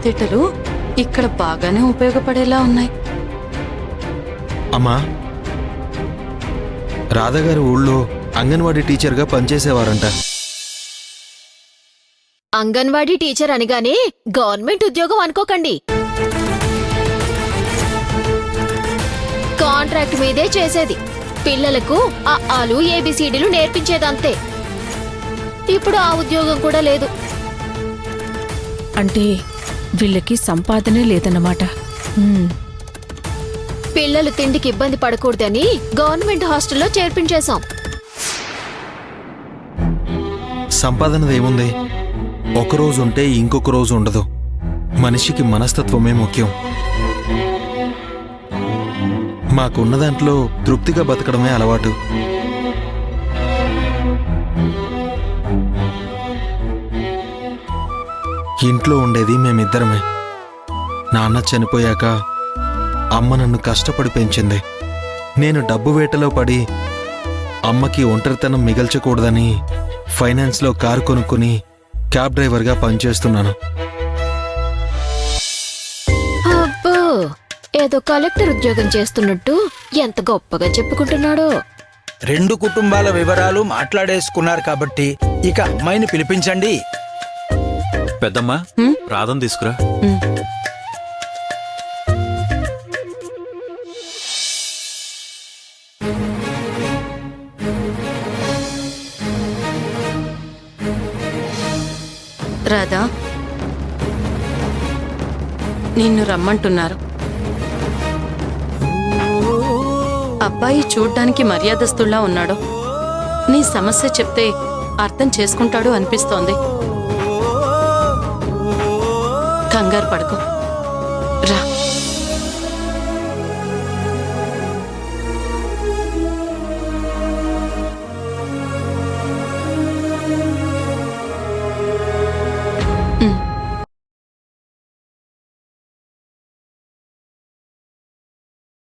తెలివితేటలు ఇక్కడ బాగానే ఉపయోగపడేలా ఉన్నాయి. అమ్మా, రాధగారి ఊళ్ళో అంగన్వాడీ టీచర్గా పనిచేసేవారంట. అంగన్వాడీ టీచర్ అనగానే గవర్నమెంట్ ఉద్యోగం అనుకోకండి. కాంట్రాక్ట్ మీదే చేసేది. పిల్లలకు ఆలు ఏబిసిడీలు నేర్పించేదంతే. ఇప్పుడు ఆ ఉద్యోగం కూడా లేదు. అంటే వీళ్ళకి సంపాదనే లేదన్నమాట. పిల్లలు తిండికి ఇబ్బంది పడకూడదని గవర్నమెంట్ హాస్టల్లో చేర్పించేశాం. సంపాదనదేముంది? ఒకరోజు ఉంటే ఇంకొక రోజు ఉండదు. మనిషికి మనస్తత్వమే ముఖ్యం. మాకున్న దాంట్లో తృప్తిగా బతకడమే అలవాటు. ఇంట్లో ఉండేది మేమిద్దరమే. నాన్న చనిపోయాక అమ్మ నన్ను కష్టపడి పెంచింది. నేను డబ్బు వేటలో పడి అమ్మకి ఒంటరితనం మిగల్చకూడదని ఫైనాన్స్లో కారు కొనుక్కుని క్యాబ్ డ్రైవర్గా పనిచేస్తున్నాను. అబ్బో, ఏదో కలెక్టర్ ఉద్యోగం చేస్తున్నట్టు ఎంత గొప్పగా చెప్పుకుంటున్నాడో. 2 కుటుంబాల వివరాలు మాట్లాడేసుకున్నారు కాబట్టి ఇక అమ్మాయిని పిలిపించండి. పెద్దమ్మా, రాధం తీసుకురా. రాధా, నిన్ను రమ్మంటున్నారు. అబ్బాయి చూడ్డానికి మర్యాదస్తుల్లా ఉన్నాడు. నీ సమస్య చెప్తే అర్థం చేసుకుంటాడు అనిపిస్తోంది. కంగారు పడుకో, రా.